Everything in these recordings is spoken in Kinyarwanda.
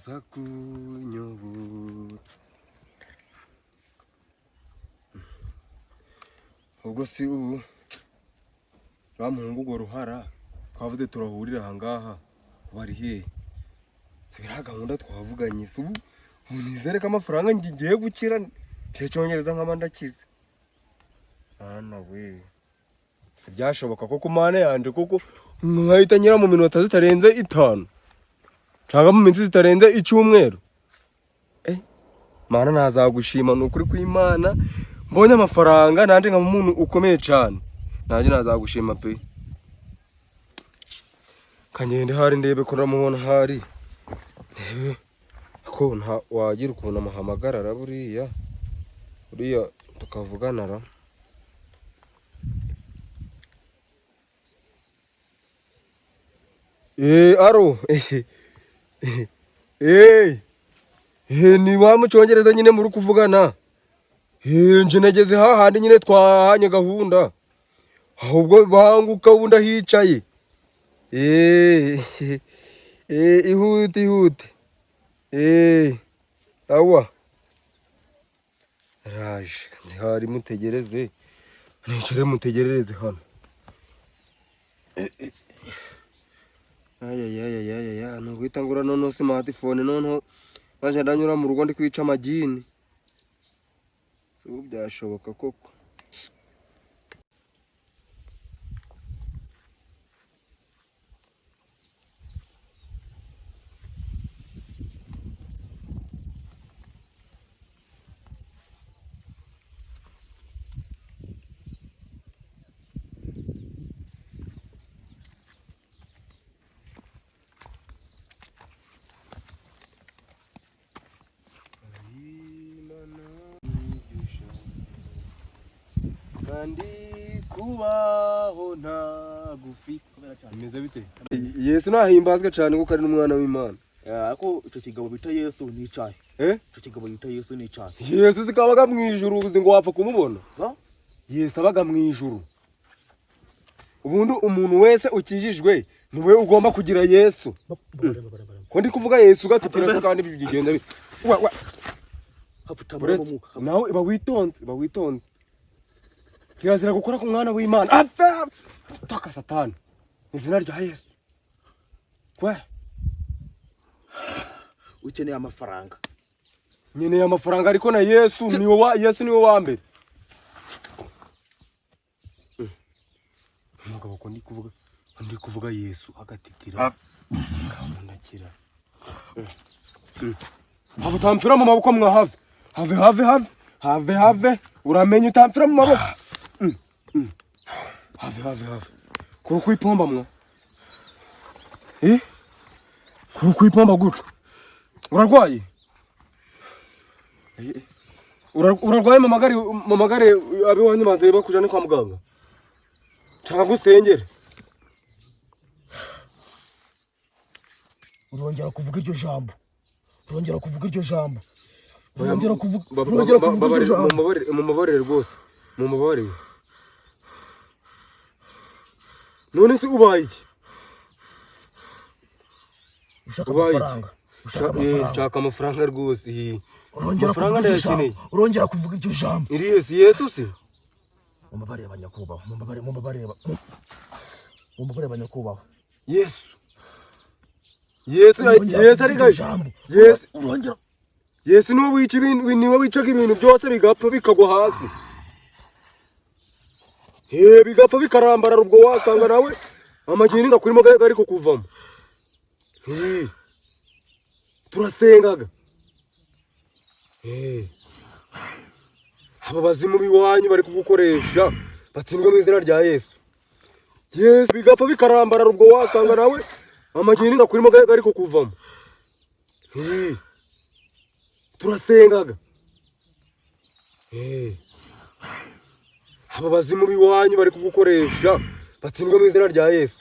aza kunyobora. Ubwo si ubu bamuhungu ngo ruhara twavuze turahurira aha ngaha bari he? Sibira gahunda twavuganye se ubu nizere ko amafaranga ngiye gukira cyongereza nk'abandakize. Ana we si byashoboka koko Mana yanje koko nkahita nyira mu minota zitarenze 5 cyangwa mu minsi zitarenze icyumweru. Mana nazagushima n'ukuri kw'Imana mbonye amafaranga nanje nka umuntu ukomeye cyane nanje nazagushima pe. Kangende hari ndebe ko namubona hari ndebe ko nta wagira ukuntu amuhamagarara buriya tukavugana ra. Aro ni wa mucyongereza nyine muri kuvugana. Nje nageze hahandi nyine twahanye gahunda ahubwo banguka wunda hicaye. Ihute awa raje hari mutegereze nicare mutegerereze hano. Aya nuguhita ngura noneho smartphone noneho maze ndanyura mu rugo ndi kwica amagini. Ubu byashoboka koko. Kandi kubaho ntagufi imeze bite? Yesu nahimbazwe cyane kuko ari n'umwana w'Imana. Ako ico kigabo bita Yesu ni cyahe? Ico kigabo bita Yesu ni cyahe? Yesu zikabaga mu ijuru uzi ngo wapfa kumubona? Yesu abaga mu ijuru. Ubundi umuntu wese ukijijwe niwe ugomba kugira Yesu. Ko ndi kuvuga Yesu gatutira kandi bigenda hafuta mu nawe bawitonze kirazira gukora ku mwana w'Imana apfa taka satani izina rya Yesu. Kwe ukeneye amafaranga nyene y'amafaranga ariko na Yesu niwe wa mbere. Umugabo ko ndi kuvuga Yesu agatikira kamundakira. Abo tamfira mu maboko mwahave have uramenye utamfira mu maboko. Have kuri kwipomba mwa kuri kwipomba guco urarwaye urarwaye mu magare abiwanyu banze bakujana kwa muganga cyangwa gusengera. urongera kuvuga iryo jambo Mumbabarire rwose mumbabarire. None se ubaye iki? Ushaka amafaranga? Nshaka amafaranga rwose. Amafaranga ndayakeneye. Urongera kuvuga iryo jambo. Iri Yesu se? Mumbabarire abanyakubaho. Mumbabarire abanyakubaho. Yesu ari jambo. Urongera. Yesu niwe wicaga ibintu byose bigapfa bikagwa hasi. Bigapfa bikarambara ubwo wasanga nawe amagini ngakurimo gari ko kuvamo. Turasengaga. Aba bazimu biwanyu bari kugukoresha batsindwa mu izina rya Yesu. Bigapfa bikarambara ubwo wasanga nawe amagini ngakurimo gari ko kuvamo. Turasengaga. Aba bazimu biwanyu bari kugukoresha batsindwa mu izina rya Yesu.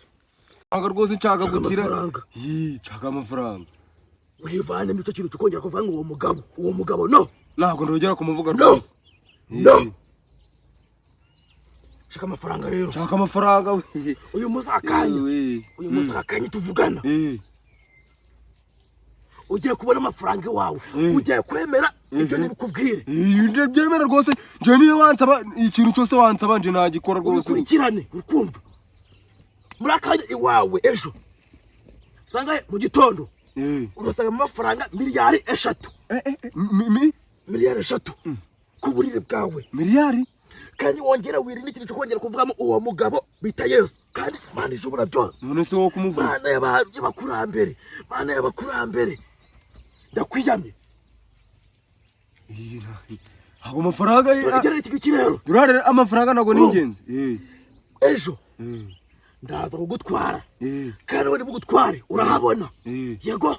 Anga rwose nshaka gukira. Nshaka amafaranga. Wivane mu cyo kintu cyongera kuvanga uwo mugabo no. Ntabwo ndogera kumuvuga no. Shaka amafaranga rero. Shaka amafaranga we. Uyu muzakanye tuvugana. ugiye kubona amafaranga wawe ugiye kwemera ibyo nibikubwire ibyo byemera rwose nje niyo wansaba ikintu cyose wansaba nje nagikora rwose ukurikirane ukumva muri akanya iwawe ejo sanga mu gitondo urasanga amafaranga miliyari 3 miliyari 3 ku burire bwawe miliyari kandi wongera wirinde ikintu cyo kongera kuvugamo uwo mugabo bita Yesu kandi Mana ishobora byose none se wo kumuvuga Mana y'abakurambere Mana y'abakurambere ndakwiyamye abo mafaranga turagera iki kirero durare amafaranga nago ningenzi ejo ndaza kugutwara kandi wari bugutware urahabona yego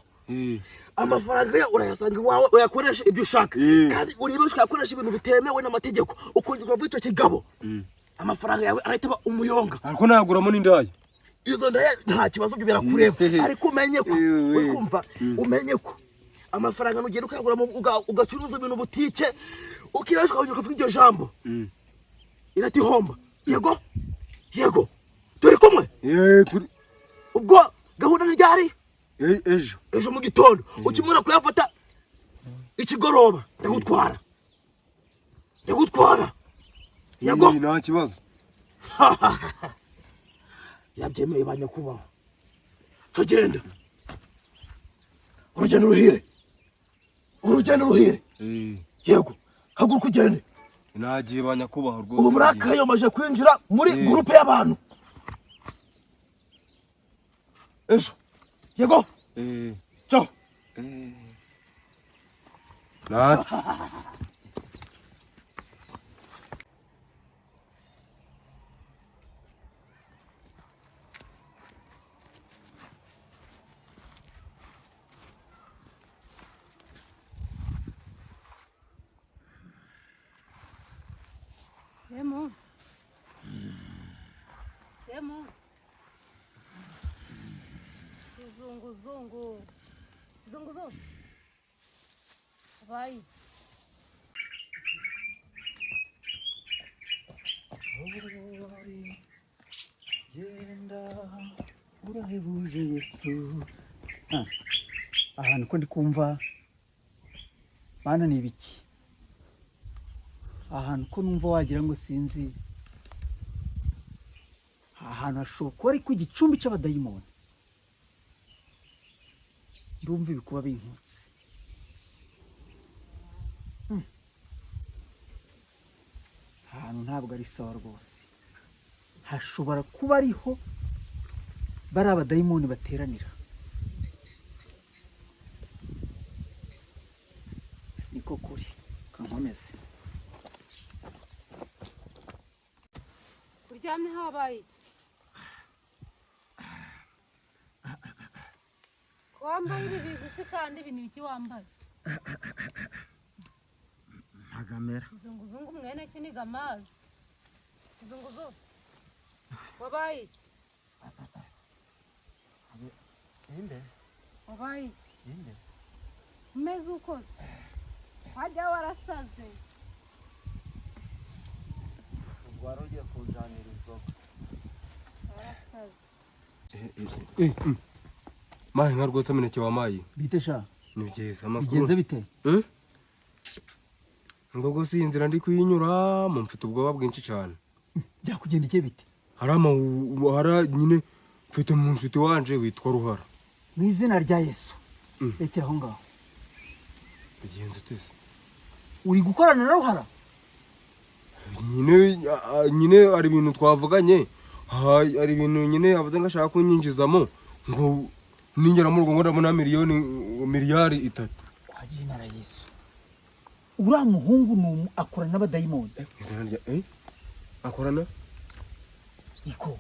amafaranga ya urayasanga iwawe uyakoresha ibyo ushaka kandi uribe ushaka ibintu bitemewe n'amategeko ukongera uvuga icyo kigabo amafaranga yawe arahita umuyonga ariko nayaguramo n'indaya izo ndaya nta kibazo byo birakureba ariko umenye ko ukumva umenye ko amafaranga nugenda ukaguramo ugacuruza ibintu butike ukirashwa ukavuga iryo jambo irati homba yego turi kumwe turi ubwo gahunda ni ryari ejo mu gitondo ukimura kuyafata ikigoroba ndagutwara yego nta kibazo yabyemeye banyakubaho tugenda urugendo ruhire yego haguruka ugende nagiye banyakubaho rwose ubu muri akayo maje kwinjira muri groupe y'abantu ejo yego ciao nacu Demo. Zungu. Vai. Genda urahebuje Yesu. Ahantu ko ndi kumva Mana ni ibiki? Ahantu ko numva wagira ngo sinzi. Ahantu hashobora ari ku gicumbi cy'abadayimoni. Ndumva ibikuba binkutse. Ahantu ntabwo ari sawa rwose. Hashobora kuba ariho bari abadayimoni bateranira. Niko kuri kankomeze. Kuryamye habaye iki? Wambaye ibi gusa kandi ibintu biki wambaye? Ntagamera. Zungu mwene kiniga amazi. Zungu. Wabaye iki? Inde. Wabaye iki? Inde. Umeze uko se? Wajya warasaze. Warogiye kunjanira inzoga. Warasaze. Mahe nka rwose ameneke wamaye. Bite sha? Ni byiza amakuru. Bigenze bite? Ngogo si inzira ndi kuyinyura mu mfite ubwoba bwinshi cyane. Byakugendeke bite? Hara nyine mfite mu mfite wanje witwa Ruhara. Mu izina rya Yesu. Rekera aho ngaho. Bigenze tese. Uri gukorana na Ruhara? Nyine ari ibintu twavuganye. Ari ibintu nyine avuze ngo ashaka kunyinjizamo ngo ningera mu rugo ngo ndabona miliyari 3. Kwa jina la Yesu. Ura muhungu akorana n'abadayimoni. Akorana? Iko.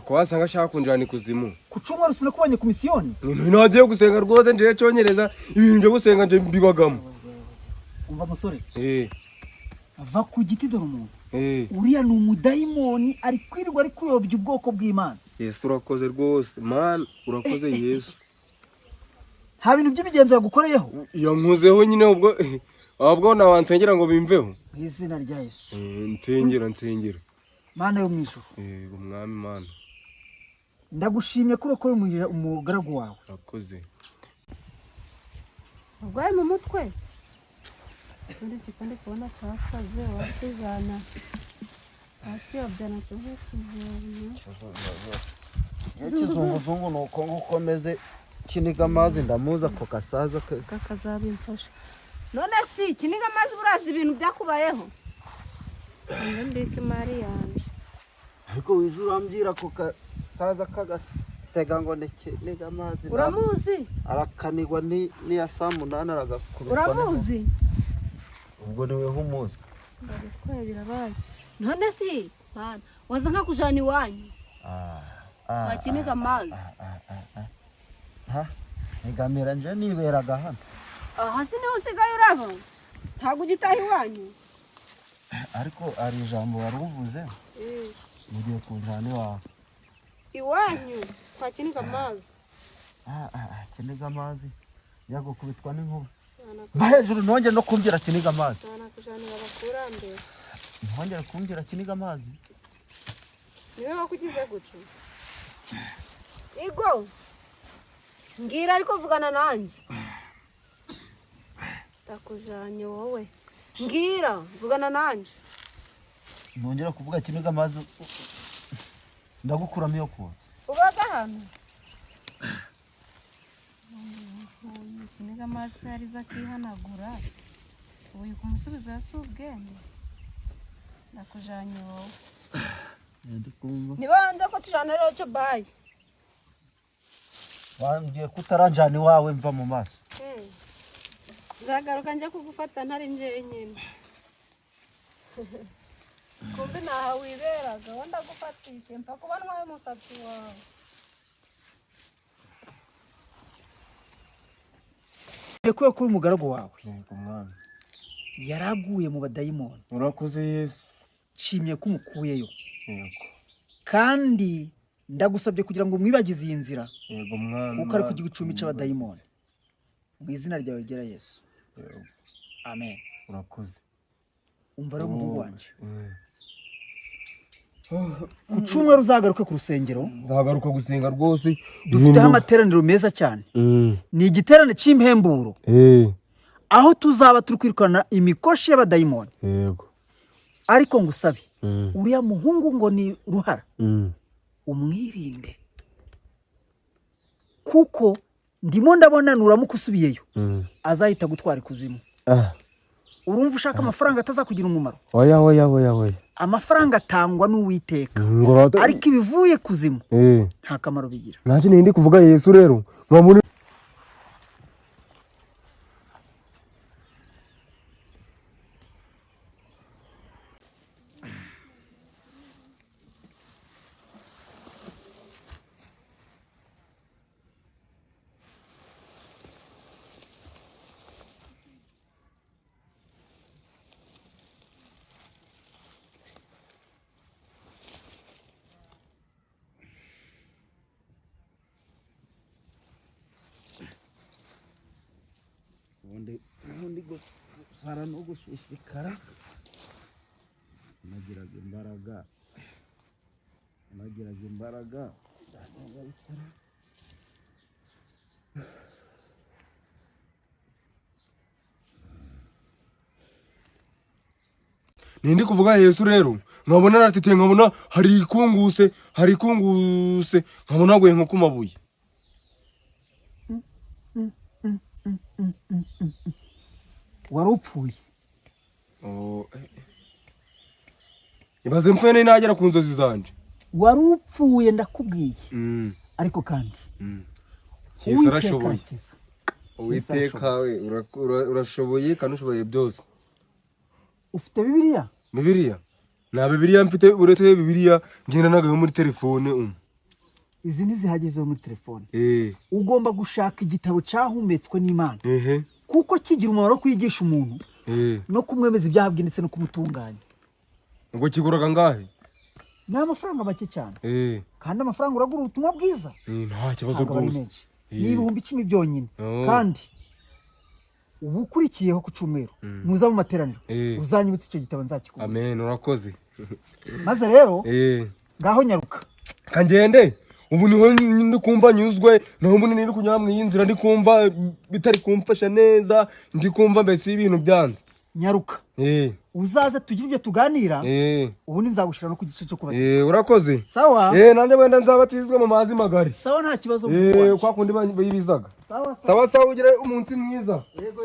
Ko wasanga ashaka kunjana ikuzimu. Kucumwa rusina kubanye ku misiyoni. Nagiye gusenga rwose nje cyonyereza ibintu byo gusenga nje bibagamo. Umva musore. Ava ku giti dore umuntu. Uriya ni umudayimoni ari kwirirwa ari kuyobya ubwoko bw'Imana. Yesu urakoze rwose man urakoze Yesu. Ha bintu by'ibigenzo yagukoreyeho. Yankozeho nyine ubwo nawantengera ngo bimveho. Mu izina rya Yesu. Nsengera. Mana yo mwijuru. Umwami Mana. Ndagushimye kuri ko umugaragu wawe. Urakoze. urwaye mu mutwe undi kikundi kubona cyasaze wakijana akiyobyana kivuye kuvoma ikizunguzungu ni uko nguko meze kiniga amazi ndamuza ako gasaza kakazabimfasha none si kiniga amazi burazi ibintu byakubayeho ngo mbike imari yanjye ariko wije urambwira ako gasaza kagasega ngo ni kiniga amazi uramuzi arakanigwa n'iya saa munani aragakubitwa uramuzi ubwo niwe humuzi ndabitwaye birabaye none si mwana waza nka kujana iwanyu wakiniga amazi ntigamira nje niberaga hano hasi niho usigaye uraba ntabwo ugitaha iwanyu ariko ari ijambo wari uvuze mugiye kujana iwawe iwanyu twakiniga amazi kiniga amazi yagukubitwa n'inkuba mba hejuru ntongere no kumbwira kiniga amazi kujanira abakurambere ntongere kumbwira kiniga amazi niwe wakugize guca igo mbwira ariko vugana nanjye ndakujanye wowe mbwira vugana nanjye ntongera kuvuga kiniga amazi ndagukuramo iyo kotsa ubaga hano kiniga amazi yariza akihanagura ubu kumusubiza yasi ubwenge ndakujanye wowe niba wanze ko tujana rero cyo bayi wambwiye ko utaranjana iwawe mva mu maso nzagaruka njya kugufata ntari njyenyine kumbe ntaho wiberaga wenda gufatisha mpfa kuba ntwaye umusatsi wawe kubera ko uri umugaragu wawe yego mwana yaraguye mu badayimoni urakoze Yesu nshimye ko umukuyeyo yego kandi ndagusabye kugira ngo mwibagize iyi nzira yego mwana kuko ari ku gicumbi cy'abadayimoni mu izina ryawe ryera Yesu yego amen urakoze umva rero umuhungu wanje ku cyumweru uzagaruke ku rusengero nzagaruka gusenga rwose dufiteho amateraniro meza cyane ni igiterane cy'impemburo aho tuzaba turi kwirukana imikoshi y'abadayimoni yego ariko ngusabe uriya muhungu ngo ni ruhara umwirinde kuko ndimo ndabona nuramuka usubiyeyo azahita gutwara ikuzimu urumva ushaka amafaranga atazakugira umumaro oya amafaranga atangwa n'Uwiteka ariko ibivuye kuzimu nta kamaro bigira ntacyo ndi kuvuga Yesu rero nkabona ubundi gusara no gushishikara nagiraga imbaraga nindi kuvuga Yesu rero nkabona natite nkabona hari ikunguse nkabona gwe nko kumabuye warupfuye ibaze mfene nagera ku nzozi zanje warupfuye ndakubwiye ariko kandi Yesu arashoboye Uwiteka we urashoboye kandi ushoboye byose ufite Bibiliya na Bibiliya mfite uretse Bibiliya ngenda nagayo muri telefone izi ntizihageze muri telefone ugomba gushaka igitabo cyahumetswe n'Imana kuko kigira umumaro wo kwigisha umuntu no kumwemeza ibyaha bye ndetse no kumutunganya ngo kiguraga ngahe ni amafaranga make cyane kandi amafaranga uragura ubutumwa bwiza nta kibazo rwose ni 10,000 byonyine kandi ubu ukurikiyeho ku cyumweru nuza mu materaniro uzanyibutse icyo gitabo nzakikubwira amen urakoze maze rero ngaho nyaruka kangende ubu niho ndi kumva nyuzwe, naho ubu niri kunyura mu inzira ndi kumva bitari kumfasha neza, ndi kumva mbese ibintu byanze. Nyaruka uzaze tugire ibyo tuganira, ubundi nzagushira no ku gice cyo kubatiza. Urakoze. Sawa. Nanjye wenda nzabatizwe mu mazi magari. Sawa, nta kibazo. Kwa kundi bayibizaga. Sawa sawa, ugire umunsi mwiza. Yego.